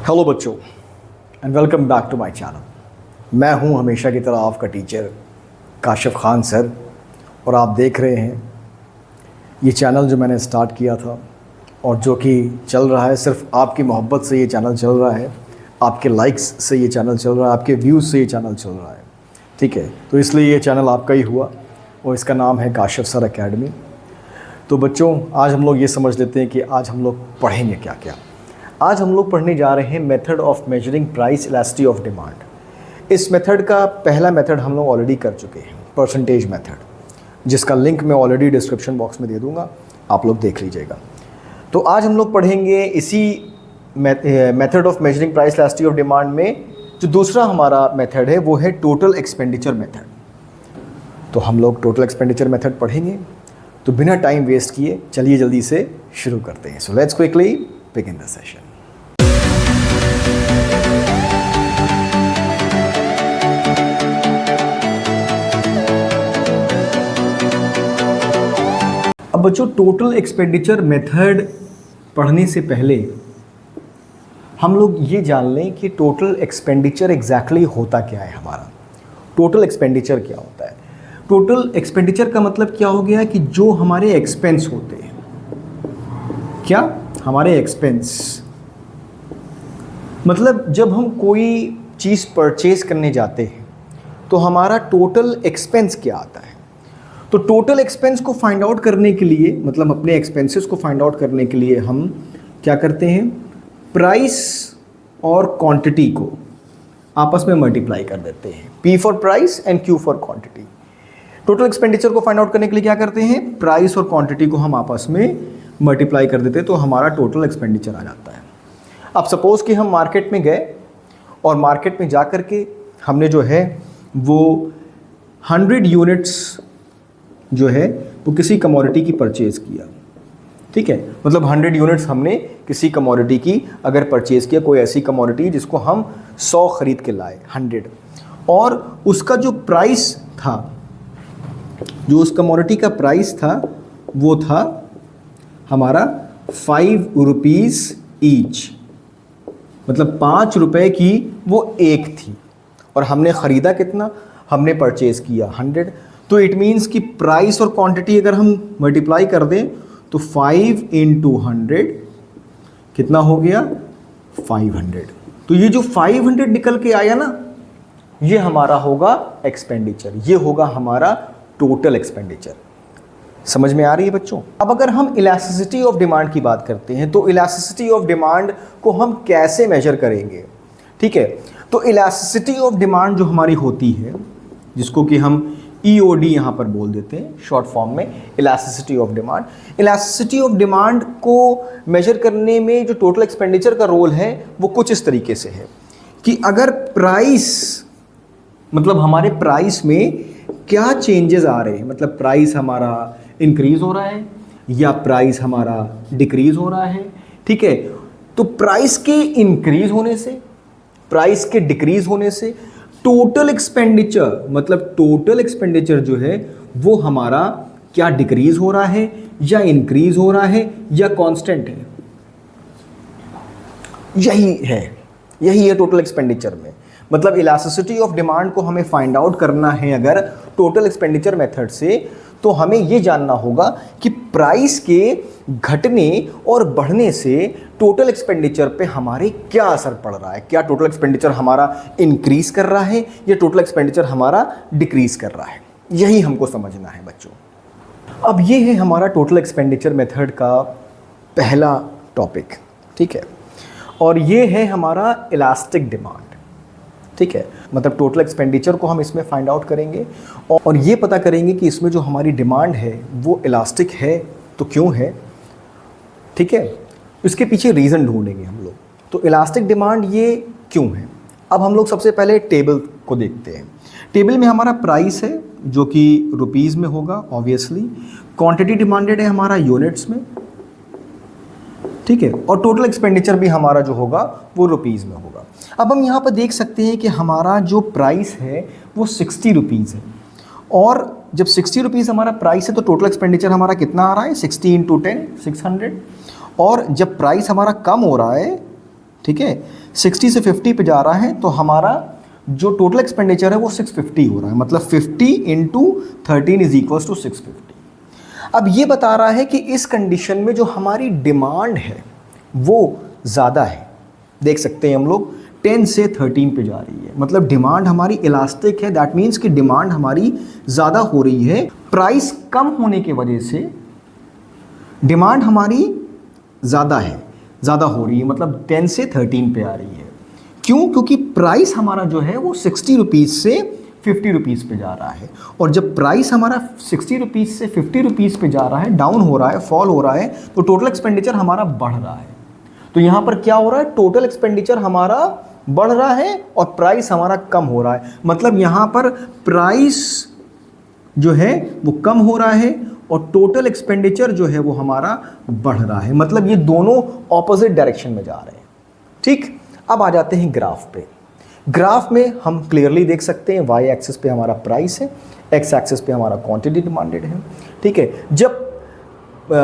Hello बच्चों and welcome back to my channel. मैं हूं हमेशा की तरह आपका टीचर काशिफ खान सर और आप देख रहे हैं ये चैनल जो मैंने स्टार्ट किया था और जो कि चल रहा है। सिर्फ आपकी मोहब्बत से ये चैनल चल रहा है, आपके लाइक्स से ये चैनल चल रहा है, आपके व्यूज़ से ये चैनल चल रहा है। ठीक है, तो इसलिए ये चैनल आपका ही हुआ और इसका नाम है काशिफ सर एकेडमी। तो बच्चों आज हम लोग ये समझ लेते हैं कि आज हम लोग पढ़ेंगे क्या क्या। आज हम लोग पढ़ने जा रहे हैं method of measuring price elasticity of demand. इस मेथड का पहला मेथड हम लोग ऑलरेडी कर चुके हैं, परसेंटेज मेथड, जिसका लिंक मैं ऑलरेडी डिस्क्रिप्शन बॉक्स में दे दूंगा, आप लोग देख लीजिएगा। तो आज हम लोग पढ़ेंगे इसी method of measuring price elasticity of demand में जो दूसरा हमारा मेथड है वो है टोटल एक्सपेंडिचर मेथड। तो हम लोग टोटल एक्सपेंडिचर मेथड पढ़ेंगे। तो बिना टाइम वेस्ट किए चलिए जल्दी से शुरू करते हैं। So let's quickly begin the session. अब बच्चों टोटल एक्सपेंडिचर मेथड पढ़ने से पहले हम लोग ये जान लें कि टोटल एक्सपेंडिचर एग्जैक्टली होता क्या है। हमारा टोटल एक्सपेंडिचर क्या होता है? टोटल एक्सपेंडिचर का मतलब क्या हो गया कि जो हमारे एक्सपेंस होते हैं, क्या हमारे एक्सपेंस, मतलब जब हम कोई चीज़ परचेज करने जाते हैं तो हमारा टोटल एक्सपेंस क्या आता है। तो टोटल एक्सपेंस को फाइंड आउट करने के लिए, मतलब अपने एक्सपेंसेस को फाइंड आउट करने के लिए हम क्या करते हैं, प्राइस और क्वांटिटी को आपस में मल्टीप्लाई कर देते हैं। P for price and Q for quantity. Total expenditure को फाइंड आउट करने के लिए क्या करते हैं, प्राइस और क्वांटिटी को हम आपस में मल्टीप्लाई कर देते हैं, तो हमारा टोटल एक्सपेंडिचर आ जाता है। अब सपोज़ कि हम मार्केट में गए और मार्केट में जा कर के हमने जो है वो 100 यूनिट्स जो है वो किसी कमोडिटी की परचेज़ किया। ठीक है, मतलब 100 यूनिट्स हमने किसी कमोडिटी की अगर परचेज़ किया, कोई ऐसी कमोडिटी जिसको हम 100 ख़रीद के लाए 100, और उसका जो प्राइस था, जो उस कमोडिटी का प्राइस था वो था हमारा 5 रुपीज़ ईच, मतलब 5 रुपए की वो एक थी और हमने ख़रीदा कितना, हमने परचेज़ किया 100। तो इट मीन्स कि प्राइस और क्वांटिटी अगर हम मल्टीप्लाई कर दें तो 5 × 100 कितना हो गया, 500। तो ये जो 500 निकल के आया ना, ये हमारा होगा एक्सपेंडिचर, ये होगा हमारा टोटल एक्सपेंडिचर। समझ में आ रही है बच्चों? अब अगर हम इलास्टिसिटी ऑफ डिमांड की बात करते हैं तो इलास्टिसिटी ऑफ डिमांड को हम कैसे मेजर करेंगे? ठीक है, तो इलास्टिसिटी ऑफ डिमांड जो हमारी होती है, जिसको कि हम EOD यहाँ पर बोल देते हैं शॉर्ट फॉर्म में, elasticity of demand. Elasticity of demand को मेजर करने में जो टोटल एक्सपेंडिचर का रोल है वो कुछ इस तरीके से है कि अगर प्राइस, मतलब हमारे प्राइस में क्या चेंजेस आ रहे हैं, मतलब प्राइस हमारा इंक्रीज हो रहा है या प्राइस हमारा डिक्रीज हो रहा है। ठीक है, तो प्राइस के इंक्रीज होने से, प्राइस के डिक्रीज होने से टोटल एक्सपेंडिचर, मतलब टोटल एक्सपेंडिचर जो है वो हमारा क्या डिक्रीज हो रहा है या इंक्रीज हो रहा है या कांस्टेंट है। यही है टोटल एक्सपेंडिचर में। मतलब इलास्टिसिटी ऑफ डिमांड को हमें फाइंड आउट करना है अगर टोटल एक्सपेंडिचर मेथड से, तो हमें ये जानना होगा कि प्राइस के घटने और बढ़ने से टोटल एक्सपेंडिचर पे हमारे क्या असर पड़ रहा है। क्या टोटल एक्सपेंडिचर हमारा इंक्रीज कर रहा है या टोटल एक्सपेंडिचर हमारा डिक्रीज कर रहा है, यही हमको समझना है बच्चों। अब ये है हमारा टोटल एक्सपेंडिचर मेथड का पहला टॉपिक। ठीक है, और ये है हमारा इलास्टिक डिमांड। ठीक है, मतलब टोटल एक्सपेंडिचर को हम इसमें फाइंड आउट करेंगे और ये पता करेंगे कि इसमें जो हमारी डिमांड है वो इलास्टिक है तो क्यों है। ठीक है, इसके पीछे रीज़न ढूंढेंगे हम लोग। तो इलास्टिक डिमांड ये क्यों है। अब हम लोग सबसे पहले टेबल को देखते हैं। टेबल में हमारा प्राइस है जो कि रुपीज़ में होगा ऑब्वियसली, क्वांटिटी डिमांडेड है हमारा यूनिट्स में। ठीक है, और टोटल एक्सपेंडिचर भी हमारा जो होगा वो रुपीज़ में होगा। अब हम यहाँ पर देख सकते हैं कि हमारा जो प्राइस है वो 60 रुपीज़ है, और जब 60 रुपीज़ हमारा प्राइस है तो टोटल एक्सपेंडिचर हमारा कितना आ रहा है, 60 × 10 600। और जब प्राइस हमारा कम हो रहा है, ठीक है, 60 से 50 पे जा रहा है तो हमारा जो टोटल एक्सपेंडिचर है वो 650 हो रहा है, मतलब 50 इंटू 13 इज इक्वल्स टू 650। अब ये बता रहा है कि इस कंडीशन में जो हमारी डिमांड है वो ज़्यादा है। देख सकते हैं हम लोग 10 से 13 पे जा रही है, मतलब डिमांड हमारी इलास्टिक है। दैट मीन्स कि डिमांड हमारी ज़्यादा हो रही है। प्राइस कम होने की वजह से डिमांड हमारी ज़्यादा है, ज़्यादा हो रही है, मतलब 10 से 13 पे आ रही है। क्यों? क्योंकि प्राइस हमारा जो है वो 60 रुपीज़ से 50 रुपीज़ पे जा रहा है। और जब प्राइस हमारा 60 रुपीज़ से 50 रुपीज़ पे जा रहा है, डाउन हो रहा है, फॉल हो रहा है, तो टोटल एक्सपेंडिचर हमारा बढ़ रहा है। तो यहाँ पर क्या हो रहा है? टोटल एक्सपेंडिचर हमारा बढ़ रहा है और प्राइस हमारा कम हो रहा है। मतलब यहाँ पर प्राइस जो है वो कम हो रहा है और टोटल एक्सपेंडिचर जो है वो हमारा बढ़ रहा है। मतलब ये दोनों ऑपोजिट डायरेक्शन में जा रहे हैं। ठीक, अब आ जाते हैं ग्राफ पे। ग्राफ में हम क्लियरली देख सकते हैं वाई एक्सिस पे हमारा प्राइस है, एक्स एक्सिस पे हमारा क्वांटिटी डिमांडेड है। ठीक है, जब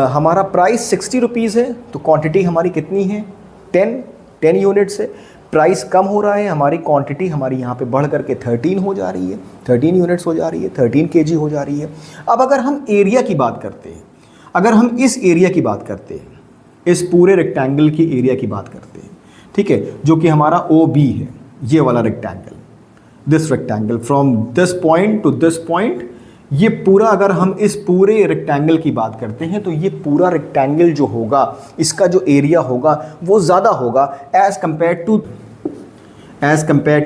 हमारा प्राइस 60 रुपीज़ है तो क्वांटिटी हमारी कितनी है? 10 यूनिट्स है। प्राइस कम हो रहा है, हमारी क्वांटिटी हमारी यहाँ पे बढ़ करके 13 हो जा रही है, 13 यूनिट्स हो जा रही है, 13 kg हो जा रही है। अब अगर हम एरिया की बात करते हैं, अगर हम इस एरिया की बात करते हैं, इस पूरे रेक्टेंगल की एरिया की बात करते हैं, ठीक है, जो कि हमारा OB है, ये वाला rectangle, this rectangle from this point two this point, ये पूरा अगर हम इस पूरे रेक्टेंगल की बात करते हैं तो ये पूरा रेक्टेंगल जो होगा, इसका जो एरिया होगा वो ज़्यादा होगा एज कंपेयर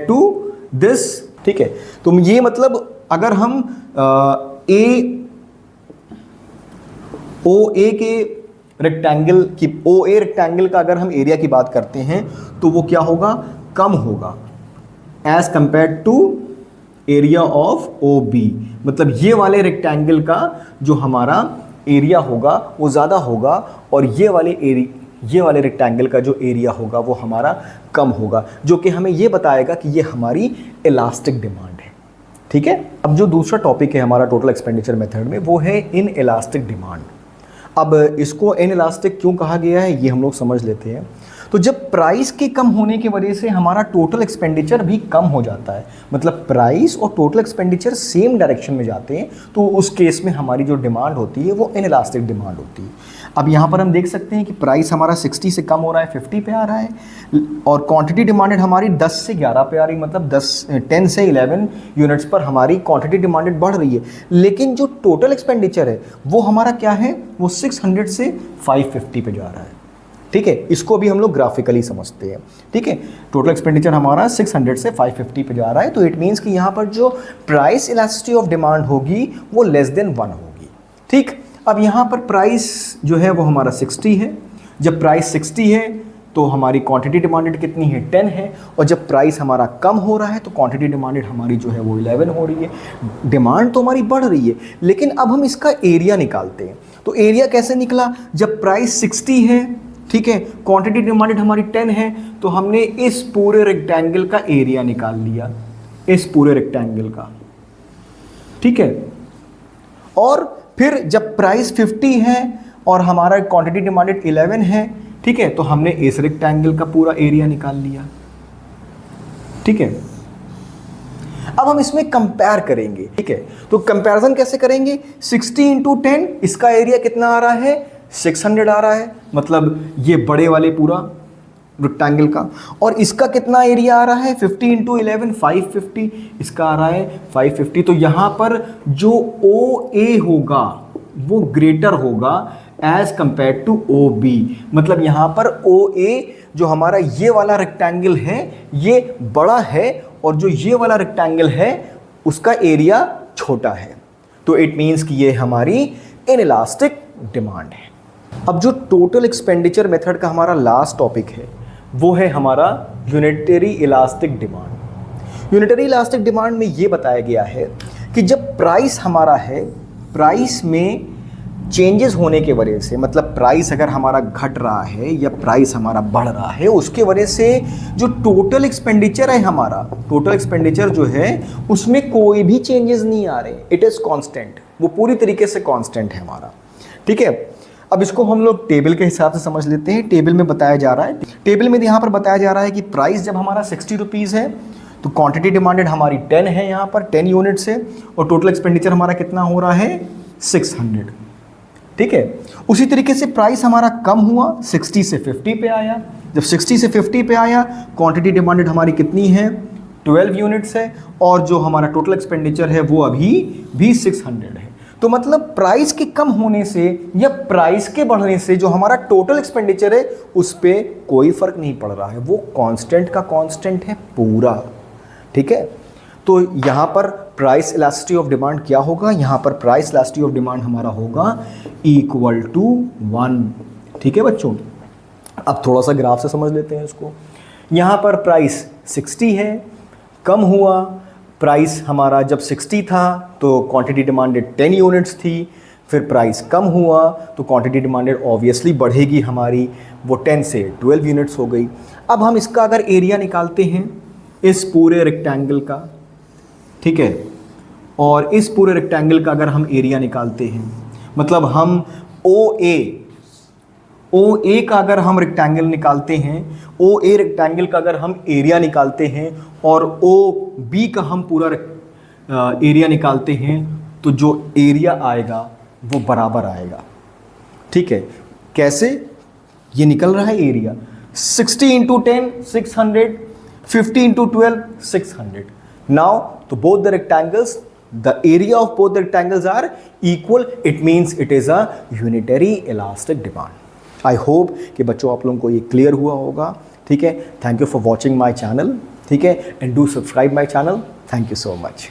टू दिस। ठीक है, तो ये मतलब अगर हम OA के रेक्टेंगल की, OA रेक्टेंगल का अगर हम एरिया की बात करते हैं तो वो क्या होगा? कम होगा as compared to area of OB। मतलब ये वाले रेक्टेंगल का जो हमारा एरिया होगा वो ज़्यादा होगा और ये वाले रेक्टेंगल का जो एरिया होगा वो हमारा कम होगा, जो कि हमें ये बताएगा कि ये हमारी इलास्टिक डिमांड है। ठीक है, अब जो दूसरा टॉपिक है हमारा टोटल एक्सपेंडिचर मेथड में वो है इन इलास्टिक डिमांड। अब इसको इन इलास्टिक क्यों कहा गया है ये हम लोग समझ लेते हैं। तो जब प्राइस के कम होने की वजह से हमारा टोटल एक्सपेंडिचर भी कम हो जाता है, मतलब प्राइस और टोटल एक्सपेंडिचर सेम डायरेक्शन में जाते हैं, तो उस केस में हमारी जो डिमांड होती है वो इन इलास्टिक डिमांड होती है। अब यहाँ पर हम देख सकते हैं कि प्राइस हमारा 60 से कम हो रहा है, 50 पे आ रहा है, और क्वांटिटी डिमांडेड हमारी 10 से 11 पे आ रही है, मतलब 10 से 11 यूनिट्स पर हमारी क्वांटिटी डिमांडेड बढ़ रही है। लेकिन जो टोटल एक्सपेंडिचर है वो हमारा क्या है? वो 600 से 550 पे जा रहा है। ठीक है, इसको भी हम लोग ग्राफिकली समझते हैं। ठीक है, टोटल एक्सपेंडिचर हमारा 600 से 550 पे जा रहा है, तो इट मीन्स कि यहाँ पर जो प्राइस इलास्टिसिटी ऑफ डिमांड होगी वो लेस देन 1 होगी। ठीक, अब यहाँ पर प्राइस जो है वो हमारा 60 है। जब प्राइस 60 है तो हमारी क्वांटिटी डिमांडेड कितनी है? 10 है। और जब प्राइस हमारा कम हो रहा है तो क्वांटिटी डिमांडेड हमारी जो है वो 11 हो रही है। डिमांड तो हमारी बढ़ रही है, लेकिन अब हम इसका एरिया निकालते हैं। तो एरिया कैसे निकला? जब प्राइस 60 है, ठीक है, क्वांटिटी डिमांडेड हमारी 10 है, तो हमने इस पूरे रेक्टेंगल का एरिया निकाल लिया, इस पूरे रेक्टेंगल का। ठीक है, और फिर जब प्राइस 50 है और हमारा क्वांटिटी डिमांडेड 11 है, ठीक है, तो हमने इस रेक्टेंगल का पूरा एरिया निकाल लिया। ठीक है, अब हम इसमें कंपेयर करेंगे। ठीक है, तो कंपैरिजन कैसे करेंगे? 60 इंटू 10, इसका एरिया कितना आ रहा है? 600 आ रहा है, मतलब ये बड़े वाले पूरा रेक्टेंगल का। और इसका कितना एरिया आ रहा है? 50 इंटू 11, 550, इसका आ रहा है 550। तो यहाँ पर जो OA होगा वो ग्रेटर होगा एज कंपेयर टू OB। मतलब यहाँ पर OA जो हमारा ये वाला रेक्टेंगल है ये बड़ा है और जो ये वाला रेक्टेंगल है उसका एरिया छोटा है। तो इट मीन्स कि ये हमारी इनइलास्टिक डिमांड है। अब जो टोटल एक्सपेंडिचर मेथड का हमारा लास्ट टॉपिक है वो है हमारा unitary elastic demand. Unitary elastic demand में ये बताया गया है कि जब प्राइस हमारा है, प्राइस में चेंजेस होने के वजह से, मतलब प्राइस अगर हमारा घट रहा है या प्राइस हमारा बढ़ रहा है, उसके वजह से जो टोटल एक्सपेंडिचर है हमारा, टोटल एक्सपेंडिचर जो है उसमें कोई भी चेंजेस नहीं आ रहे, इट इज़ कांस्टेंट, वो पूरी तरीके से कांस्टेंट है हमारा। ठीक है, अब इसको हम लोग टेबल के हिसाब से समझ लेते हैं। टेबल में बताया जा रहा है, टेबल में यहाँ पर बताया जा रहा है कि प्राइस जब हमारा 60 रुपीज़ है तो क्वांटिटी डिमांडेड हमारी 10 है, यहाँ पर 10 यूनिट्स है, और टोटल एक्सपेंडिचर हमारा कितना हो रहा है 600। ठीक है, उसी तरीके से प्राइस हमारा कम हुआ, 60 से 50 पे आया। जब 60 से 50 पे आया, क्वांटिटी डिमांडेड हमारी कितनी है 12 यूनिट्स है, और जो हमारा टोटल एक्सपेंडिचर है वो अभी भी 600 है। तो मतलब प्राइस के कम होने से या प्राइस के बढ़ने से जो हमारा टोटल एक्सपेंडिचर है उस पर कोई फर्क नहीं पड़ रहा है, वो कांस्टेंट का कांस्टेंट है पूरा। ठीक है, तो यहाँ पर प्राइस इलास्टिसिटी ऑफ डिमांड क्या होगा, यहाँ पर प्राइस इलास्टिसिटी ऑफ डिमांड हमारा होगा इक्वल टू 1। ठीक है बच्चों, अब थोड़ा सा ग्राफ से समझ लेते हैं इसको। यहाँ पर प्राइस 60 है, कम हुआ, प्राइस हमारा जब 60 था तो क्वांटिटी डिमांडेड 10 यूनिट्स थी, फिर प्राइस कम हुआ तो क्वांटिटी डिमांडेड ऑब्वियसली बढ़ेगी हमारी, वो 10 से 12 यूनिट्स हो गई। अब हम इसका अगर एरिया निकालते हैं इस पूरे रेक्टेंगल का, ठीक है, और इस पूरे रेक्टेंगल का अगर हम एरिया निकालते हैं, मतलब हम OA का अगर हम रेक्टेंगल निकालते हैं, OA रेक्टेंगल का अगर हम एरिया निकालते हैं और OB का हम पूरा एरिया निकालते हैं, तो जो एरिया आएगा वो बराबर आएगा। ठीक है, कैसे ये निकल रहा है एरिया, 60 इंटू 10 600, 50 इंटू 12 600। नाउ तो both the rectangles, the area of both the rectangles are equal, it means it is a unitary elastic demand. I hope कि बच्चों आप लोगों को ये क्लियर हुआ होगा। ठीक है, thank you for watching my channel. ठीक है, and do subscribe my channel. Thank you so much.